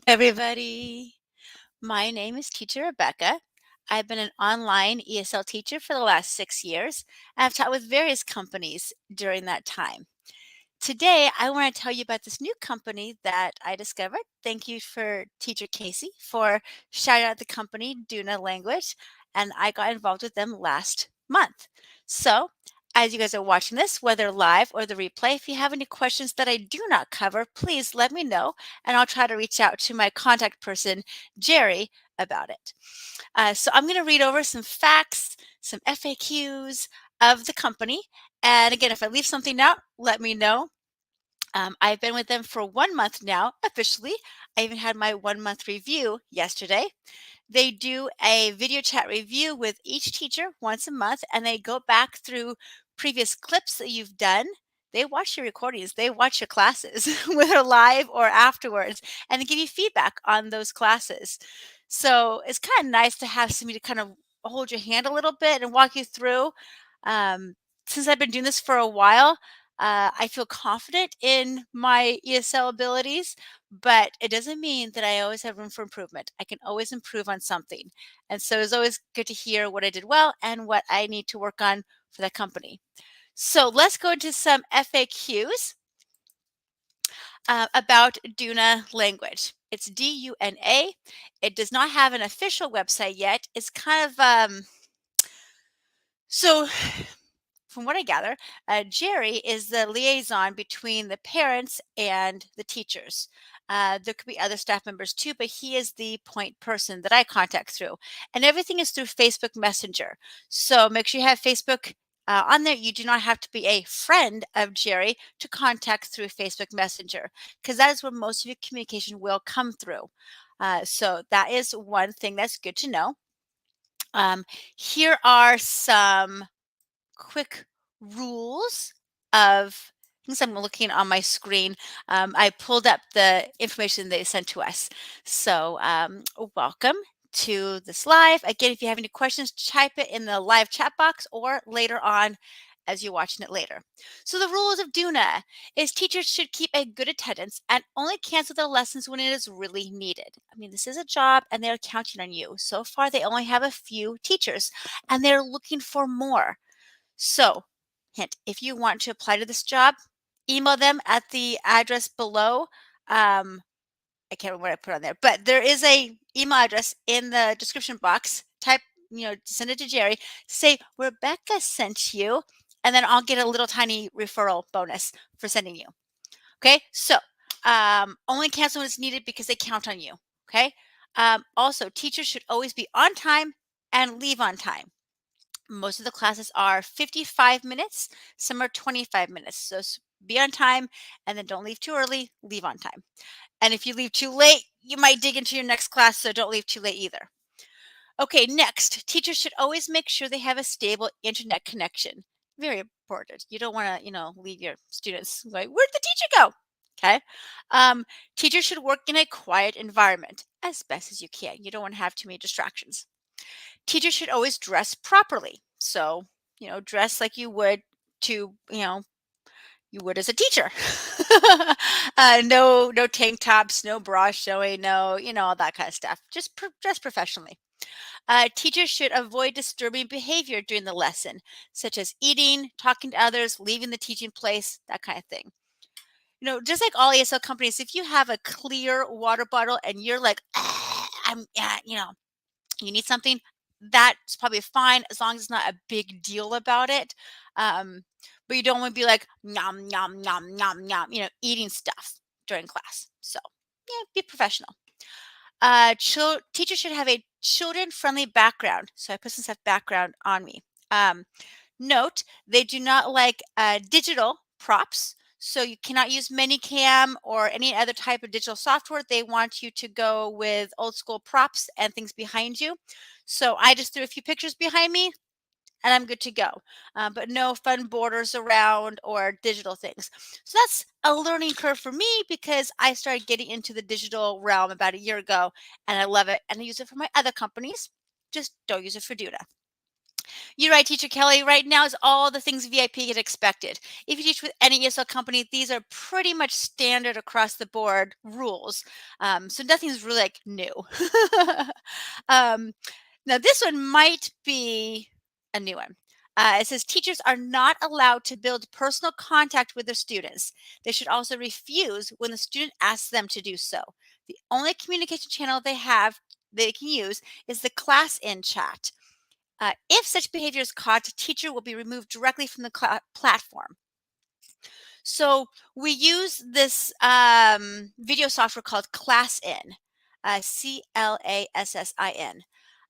Everybody, my name is Teacher Rebecca. I've been an online ESL teacher for the last 6 years. I've taught with various companies during that time. Today, I want to tell you about this new company that I discovered. Thank you for Teacher Casey for shouting out the company, Duna Language, and I got involved with them last month. So, as you guys are watching this, whether live or the replay, if you have any questions that I do not cover, please let me know, and I'll try to reach out to my contact person, Jerry, about it. So I'm going to read over some facts, some FAQs of the company. And again, if I leave something out, let me know. I've been with them for 1 month now, officially. I even had my 1 month review yesterday. They do a video chat review with each teacher once a month, and they go back through previous clips that you've done. They watch your recordings, they watch your classes, whether live or afterwards, and they give you feedback on those classes. So it's kind of nice to have somebody to kind of hold your hand a little bit and walk you through. Um, since I've been doing this for a while, I feel confident in my ESL abilities, but it doesn't mean that I always have room for improvement. I can always improve on something. And so it's always good to hear what I did well and what I need to work on for the company. So let's go into some FAQs about Duna Language. It's Duna. It does not have an official website yet. It's kind of so from what I gather, Jerry is the liaison between the parents and the teachers. There could be other staff members too, but he is the point person that I contact through. And everything is through Facebook Messenger. So make sure you have Facebook on there. You do not have to be a friend of Jerry to contact through Facebook Messenger, because that is where most of your communication will come through. So that is one thing that's good to know. Here are some quick rules of things I'm looking on my screen. I pulled up the information they sent to us. So welcome to this live. Again, if you have any questions, type it in the live chat box or later on as you're watching it later. So the rules of Duna is teachers should keep a good attendance and only cancel their lessons when it is really needed. I mean, this is a job and they're counting on you. So far, they only have a few teachers and they're looking for more. So, hint, if you want to apply to this job, email them at the address below. I can't remember what I put on there, but there is a email address in the description box. Type, send it to Jerry. Say Rebecca sent you, and then I'll get a little tiny referral bonus for sending you. Okay, so only cancel when it's needed because they count on you. Okay. Also, teachers should always be on time and leave on time. Most of the classes are 55 minutes, some are 25 minutes. So be on time and then don't leave too early, leave on time. And if you leave too late, you might dig into your next class, so don't leave too late either. Okay, next, teachers should always make sure they have a stable internet connection. Very important. You don't want to, leave your students like, where'd the teacher go? Okay. Teachers should work in a quiet environment as best as you can. You don't want to have too many distractions. Teachers should always dress properly. So, dress like you would to, you would as a teacher. No tank tops, no bra showing, no, all that kind of stuff. Just dress professionally. Teachers should avoid disturbing behavior during the lesson, such as eating, talking to others, leaving the teaching place, that kind of thing. Just like all ESL companies, if you have a clear water bottle and you're like, you need something, that's probably fine as long as it's not a big deal about it. But you don't want to be like nom nom nom nom nom, eating stuff during class. So yeah, be professional. Teachers should have a children-friendly background. So I put some stuff background on me. Note, they do not like digital props. So you cannot use ManyCam or any other type of digital software. They want you to go with old school props and things behind you. So I just threw a few pictures behind me and I'm good to go. But no fun borders around or digital things. So that's a learning curve for me because I started getting into the digital realm about a year ago and I love it. And I use it for my other companies. Just don't use it for Duna. You're right, Teacher Kelly. Right now is all the things VIP get expected. If you teach with any ESL company, these are pretty much standard across the board rules. So nothing's really like new. um, Now this one might be a new one. It says teachers are not allowed to build personal contact with their students. They should also refuse when the student asks them to do so. The only communication channel they can use is the class in chat. If such behavior is caught, a teacher will be removed directly from the platform. So we use this video software called ClassIn, CLASSIN.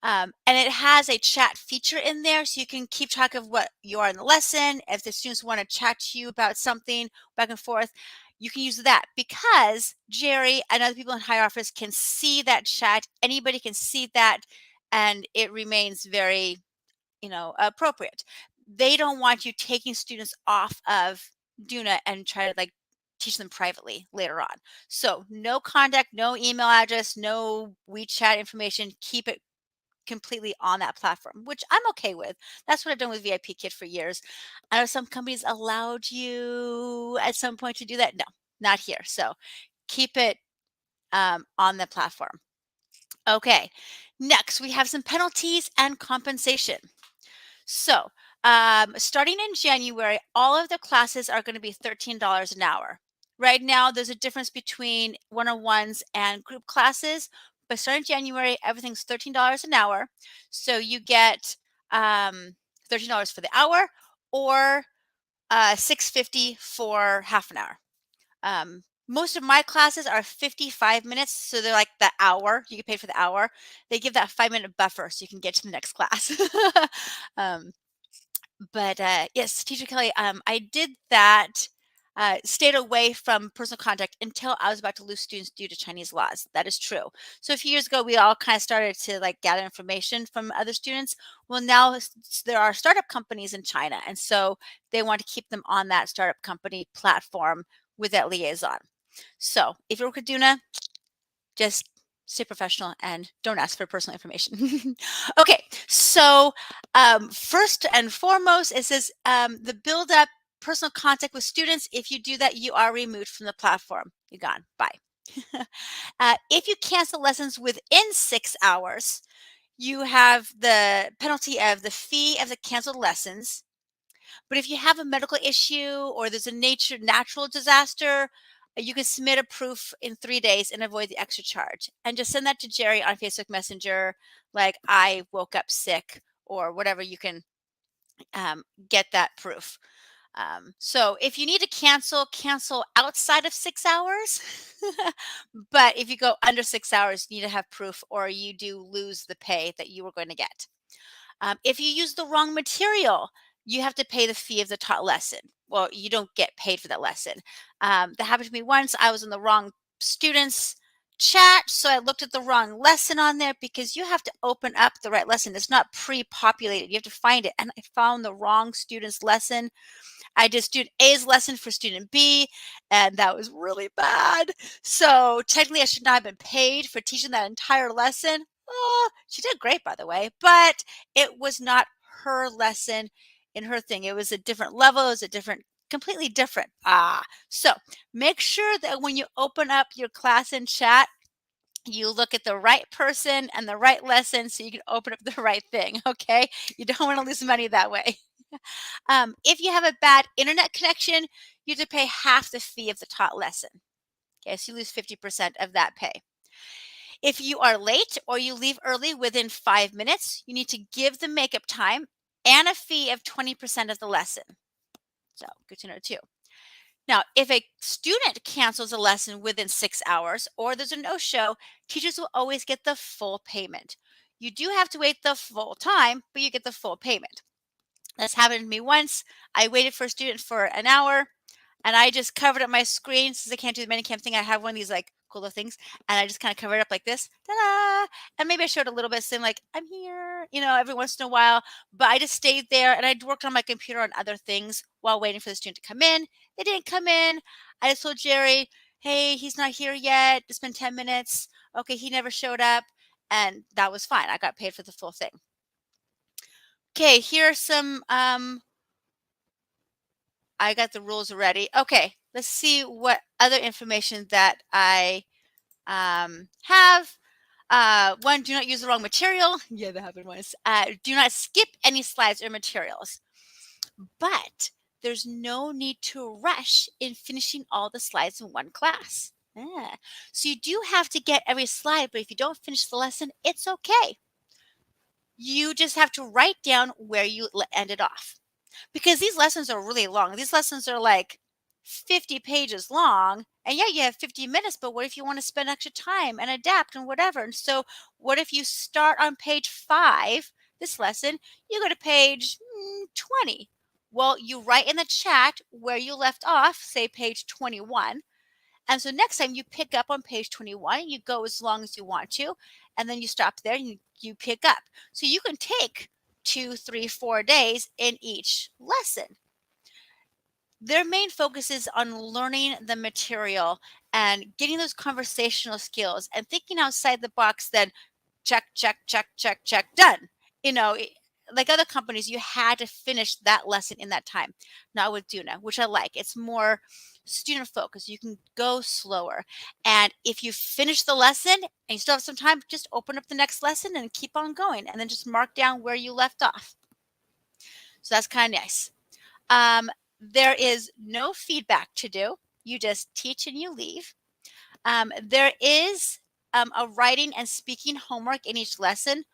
And it has a chat feature in there so you can keep track of what you are in the lesson. If the students want to chat to you about something back and forth, you can use that because Jerry and other people in higher office can see that chat. Anybody can see that, and it remains very appropriate. They don't want you taking students off of Duna and try to like teach them privately later on. So no contact, no email address, no WeChat information. Keep it completely on that platform, which I'm okay with. That's what I've done with VIP Kit for years. I know some companies allowed you at some point to do that. No, not here. So keep it on the platform. Okay, next we have some penalties and compensation. So, starting in January, all of the classes are going to be $13 an hour. Right now, there's a difference between one-on-ones and group classes, but starting January, everything's $13 an hour. So you get $13 for the hour or $6.50 for half an hour. Most of my classes are 55 minutes, so they're like the hour. You get paid for the hour. They give that 5-minute buffer so you can get to the next class. um, but yes, Teacher Kelly, I did that, stayed away from personal contact until I was about to lose students due to Chinese laws. That is true. So a few years ago, we all kind of started to like gather information from other students. Well, now there are startup companies in China, and so they want to keep them on that startup company platform with that liaison. So if you work with Duna, just stay professional and don't ask for personal information. Okay, so first and foremost, it says the build up personal contact with students. If you do that, you are removed from the platform. You're gone. Bye. If you cancel lessons within 6 hours, you have the penalty of the fee of the canceled lessons. But if you have a medical issue or there's a natural disaster, you can submit a proof in 3 days and avoid the extra charge. And just send that to Jerry on Facebook Messenger, like I woke up sick or whatever. You can get that proof. So if you need to cancel outside of 6 hours. But if you go under 6 hours, you need to have proof or you do lose the pay that you were going to get. If you use the wrong material, you have to pay the fee of the taught lesson. Well, you don't get paid for that lesson. That happened to me once. I was in the wrong students chat, so I looked at the wrong lesson on there because you have to open up the right lesson. It's not pre-populated. You have to find it. And I found the wrong student's lesson. I did student A's lesson for student B, and that was really bad. So technically, I should not have been paid for teaching that entire lesson. Oh, she did great, by the way, but it was not her lesson in her thing. It was a different level. It was a completely different. So make sure that when you open up your class in chat, you look at the right person and the right lesson so you can open up the right thing. Okay. You don't want to lose money that way. If you have a bad internet connection, you have to pay half the fee of the taught lesson. Okay, so you lose 50% of that pay. If you are late or you leave early within 5 minutes, you need to give the makeup time and a fee of 20% of the lesson. So good to know too. Now, if a student cancels a lesson within 6 hours or there's a no-show, teachers will always get the full payment. You do have to wait the full time, but you get the full payment. That's happened to me once. I waited for a student for an hour and I just covered up my screen since I can't do the minicam thing. I have one of these like cool little things and I just kind of covered it up like this. Ta-da! And maybe I showed a little bit saying like, I'm here, every once in a while. But I just stayed there and I worked on my computer on other things while waiting for the student to come in. They didn't come in. I just told Jerry, hey, he's not here yet. It's been 10 minutes. Okay, he never showed up. And that was fine. I got paid for the full thing. Okay, here are some, I got the rules ready. Okay, let's see what other information that I have. One, do not use the wrong material. Yeah, that happened once. Do not skip any slides or materials. But there's no need to rush in finishing all the slides in one class. Yeah. So you do have to get every slide, but if you don't finish the lesson, it's okay. You just have to write down where you ended off because these lessons are really long. These lessons are like 50 pages long. And yeah, you have 50 minutes, but what if you want to spend extra time and adapt and whatever? And so, what if you start on page 5, this lesson, you go to page 20? Well, you write in the chat where you left off, say page 21. And so next time you pick up on page 21, you go as long as you want to, and then you stop there and you pick up. So you can take 2, 3, 4 days in each lesson. Their main focus is on learning the material and getting those conversational skills and thinking outside the box, then check, check, check, check, check, done. You know, like other companies, you had to finish that lesson in that time. Not with Duna, which I like. It's more student focused. You can go slower. And if you finish the lesson and you still have some time, just open up the next lesson and keep on going. And then just mark down where you left off. So that's kind of nice. Um, there is no feedback to do. You just teach and you leave. There is a writing and speaking homework in each lesson.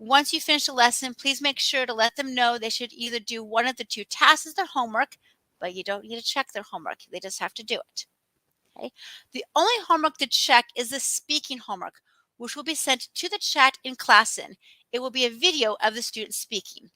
Once you finish a lesson, please make sure to let them know they should either do one of the 2 tasks as their homework, but you don't need to check their homework. They just have to do it. Okay. The only homework to check is the speaking homework, which will be sent to the chat in Classin. It will be a video of the student speaking.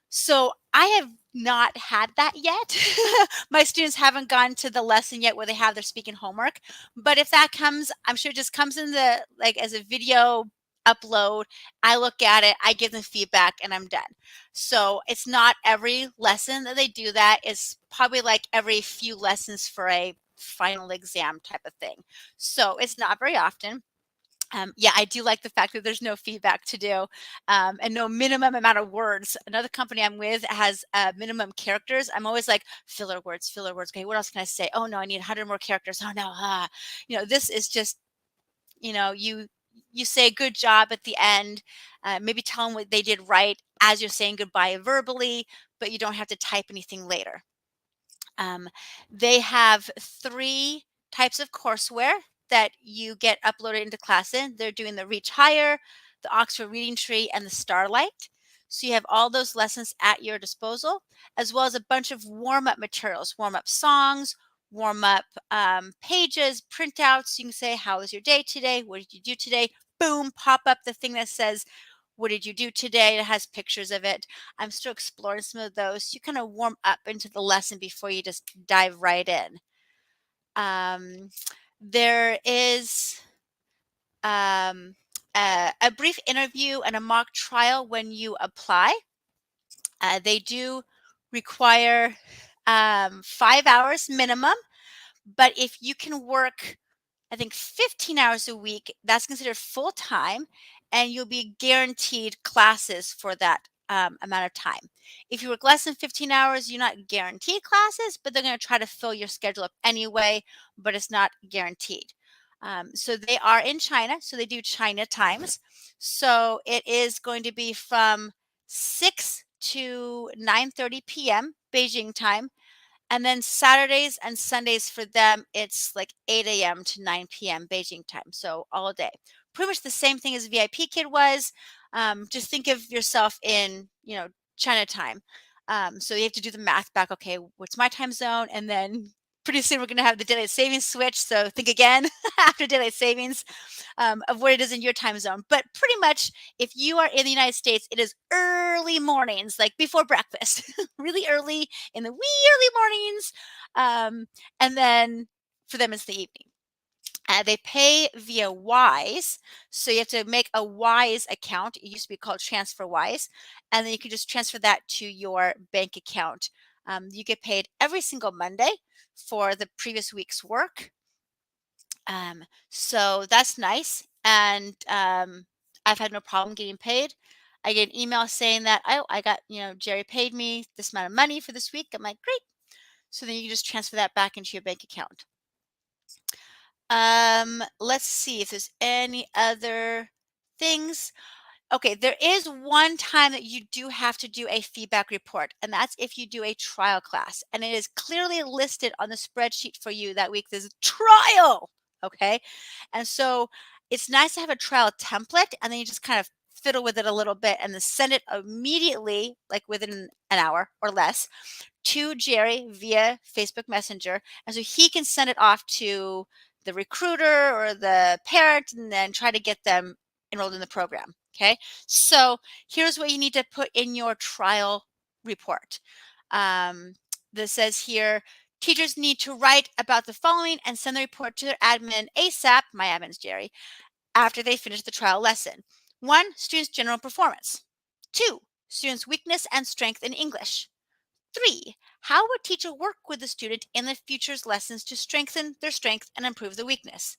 So I have not had that yet. My students haven't gone to the lesson yet where they have their speaking homework. But if that comes, I'm sure it just comes in the like as a video upload. I look at it, I give them feedback, and I'm done. So it's not every lesson that they do that. It's probably like every few lessons for a final exam type of thing. So it's not very often. Yeah, I do like the fact that there's no feedback to do and no minimum amount of words. Another company I'm with has minimum characters. I'm always like filler words, filler words. Okay, what else can I say? Oh no, I need 100 more characters. Oh no, this is just you say good job at the end. Maybe tell them what they did right as you're saying goodbye verbally, but you don't have to type anything later. They have 3 types of courseware that you get uploaded into Classin. They're doing the Reach Higher, the Oxford Reading Tree, and the Starlight. So you have all those lessons at your disposal, as well as a bunch of warm-up materials, warm-up songs, warm-up pages, printouts. You can say, how was your day today? What did you do today? Boom, pop up the thing that says, what did you do today? It has pictures of it. I'm still exploring some of those. You kind of warm up into the lesson before you just dive right in. Um, there is a brief interview and a mock trial when you apply. They do require 5 hours minimum, but if you can work I think 15 hours a week, that's considered full time, and you'll be guaranteed classes for that amount of time. If you work less than 15 hours, you're not guaranteed classes, but they're going to try to fill your schedule up anyway, but it's not guaranteed. So they are in China, so they do China times. So it is going to be from 6 to 9:30 p.m. Beijing time, and then Saturdays and Sundays for them, it's like 8 a.m. to 9 p.m. Beijing time. So all day. Pretty much the same thing as VIP Kid was. Just think of yourself in, China time. So you have to do the math back. Okay, what's my time zone? And then pretty soon we're going to have the daylight savings switch. So think again after daylight savings of what it is in your time zone. But pretty much if you are in the United States, it is early mornings, like before breakfast, really early in the wee early mornings. And then for them, it's the evening. They pay via Wise. So you have to make a Wise account. It used to be called TransferWise. And then you can just transfer that to your bank account. You get paid every single Monday for the previous week's work. So that's nice. And I've had no problem getting paid. I get an email saying that, "Oh, I got, Jerry paid me this amount of money for this week." I'm like, "Great." So then you can just transfer that back into your bank account. Let's see if there's any other things. Okay, there is one time that you do have to do a feedback report, and that's if you do a trial class. And it is clearly listed on the spreadsheet for you that week. There's a trial. Okay. And so it's nice to have a trial template, and then you just kind of fiddle with it a little bit and then send it immediately, like within an hour or less, to Jerry via Facebook Messenger. And so he can send it off to the recruiter or the parent and then try to get them enrolled in the program. Okay. So here's what you need to put in your trial report. This says here, teachers need to write about the following and send the report to their admin ASAP. My admin is Jerry, after they finish the trial lesson. 1, students' general performance. 2, students' weakness and strength in English. 3, how would teacher work with the student in the future's lessons to strengthen their strength and improve the weakness?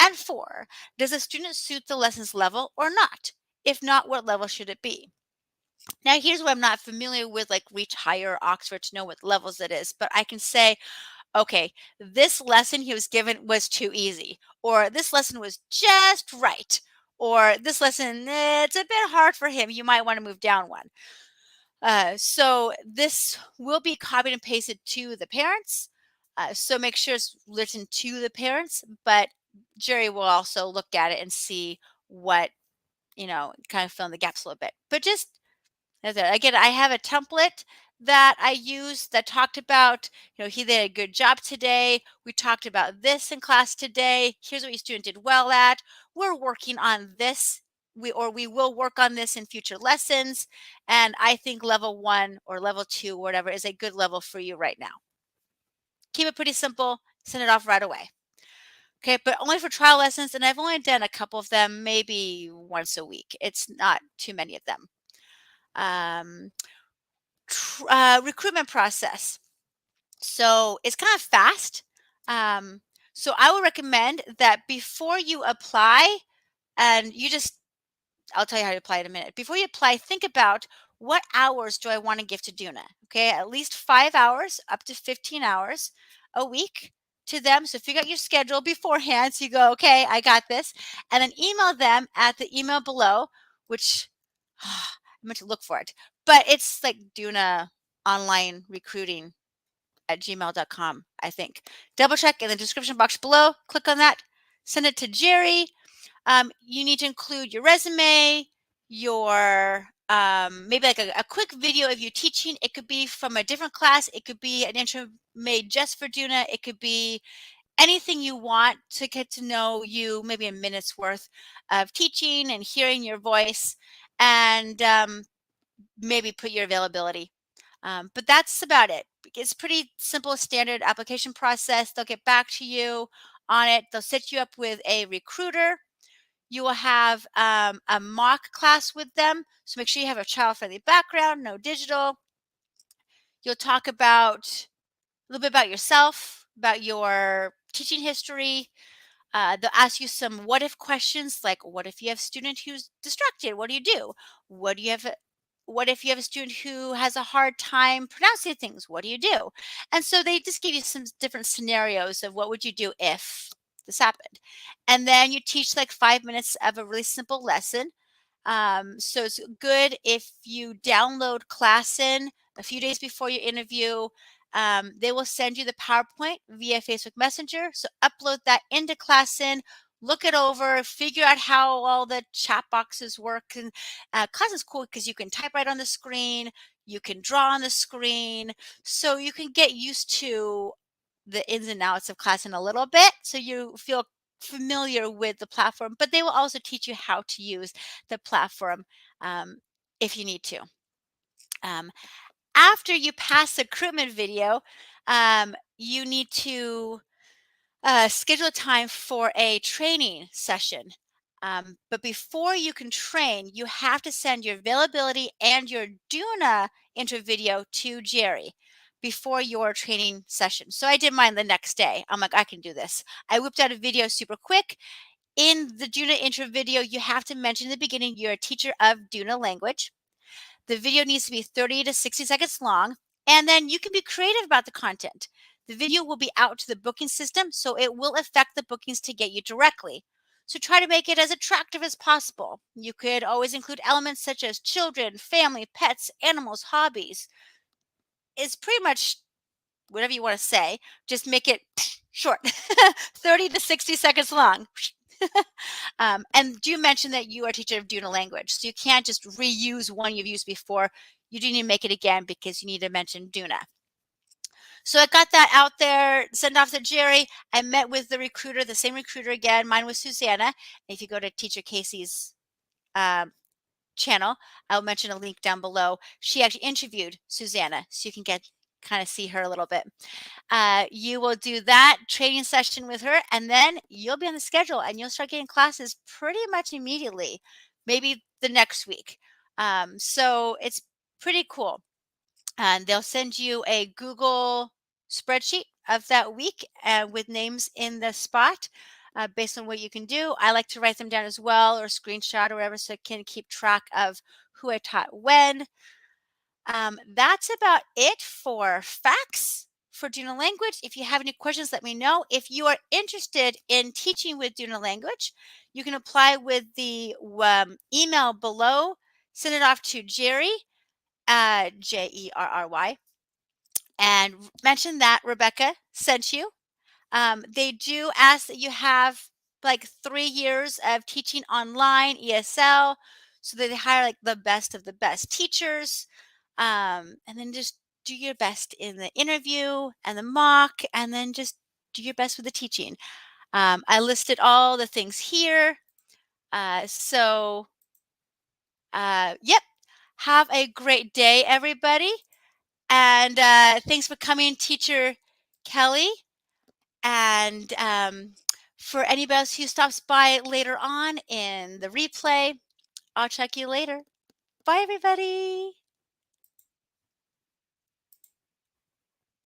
And 4, does the student suit the lesson's level or not? If not, what level should it be? Now, here's what I'm not familiar with, like Reach Higher or Oxford, to know what levels it is, but I can say, okay, this lesson he was given was too easy, or this lesson was just right, or this lesson, it's a bit hard for him. You might want to move down one. So this will be copied and pasted to the parents. So make sure it's written to the parents, but Jerry will also look at it and see what, kind of fill in the gaps a little bit. But just again, I have a template that I use that talked about, he did a good job today. We talked about this in class today. Here's what your student did well at. We're working on this. We will work on this in future lessons. And I think level 1 or level 2, or whatever, is a good level for you right now. Keep it pretty simple. Send it off right away. Okay, but only for trial lessons. And I've only done a couple of them, maybe once a week. It's not too many of them. Recruitment process. So it's kind of fast. So I would recommend that before you apply, and I'll tell you how to apply in a minute. Before you apply, think about, what hours do I want to give to Duna? Okay, at least 5 hours, up to 15 hours a week to them. So figure out your schedule beforehand. So you go, okay, I got this. And then email them at the email below, which I meant to look for it. But it's like Duna online recruiting at gmail.com, I think. Double check in the description box below. Click on that. Send it to Jerry. You need to include your resume, your maybe like a quick video of you teaching. It could be from a different class. It could be an intro made just for Duna. It could be anything you want to get to know you, maybe a minute's worth of teaching and hearing your voice, and maybe put your availability. But that's about it. It's pretty simple, standard application process. They'll get back to you on it. They'll set you up with a recruiter. You will have a mock class with them. So make sure you have a child-friendly background, no digital. You'll talk about a little bit about yourself, about your teaching history. They'll ask you some what if questions, like, what if you have a student who's distracted? What do you do? What do you have? What if you have a student who has a hard time pronouncing things? What do you do? And so they just give you some different scenarios of what would you do if this happened. And then you teach like 5 minutes of a really simple lesson. So it's good if you download Classin a few days before your interview. They will send you the PowerPoint via Facebook Messenger. So upload that into Classin, look it over, figure out how all the chat boxes work. And Classin's cool because you can type right on the screen, you can draw on the screen, so you can get used to the ins and outs of Classin a little bit, so you feel familiar with the platform. But they will also teach you how to use the platform if you need to. Um, After you pass the recruitment video, you need to schedule a time for a training session. But before you can train, you have to send your availability and your Duna intro video to Jerry before your training session. So I did mine the next day. I'm like, I can do this. I whipped out a video super quick. In the Duna intro video, you have to mention in the beginning you're a teacher of Duna Language. The video needs to be 30 to 60 seconds long, and then you can be creative about the content. The video will be out to the booking system, so it will affect the bookings to get you directly. So try to make it as attractive as possible. You could always include elements such as children, family, pets, animals, hobbies. It's pretty much whatever you want to say. Just make it short, 30 to 60 seconds long. And do mention that you are a teacher of Duna Language. So you can't just reuse one you've used before. You do need to make it again because you need to mention Duna. So I got that out there, sent off to Jerry. I met with the recruiter, the same recruiter again. Mine was Susanna. If you go to Teacher Casey's um, channel, I'll mention a link down below. She actually interviewed Susanna, so you can get kind of see her a little bit. You will do that training session with her, and then you'll be on the schedule and you'll start getting classes pretty much immediately, maybe the next week. So it's pretty cool. And they'll send you a Google spreadsheet of that week with names in the spot based on what you can do. I like to write them down as well or screenshot or whatever so I can keep track of who I taught when. That's about it for facts for Duna Language. If you have any questions, let me know. If you are interested in teaching with Duna Language, you can apply with the email below. Send it off to Jerry, Jerry, and mention that Rebekah sent you. They do ask that you have like 3 years of teaching online ESL, so that they hire like the best of the best teachers. And then just do your best in the interview and the mock, and then just do your best with the teaching. I listed all the things here. Yep. Have a great day, everybody. And thanks for coming, Teacher Kelly. And for anybody else who stops by later on in the replay, I'll check you later. Bye, everybody.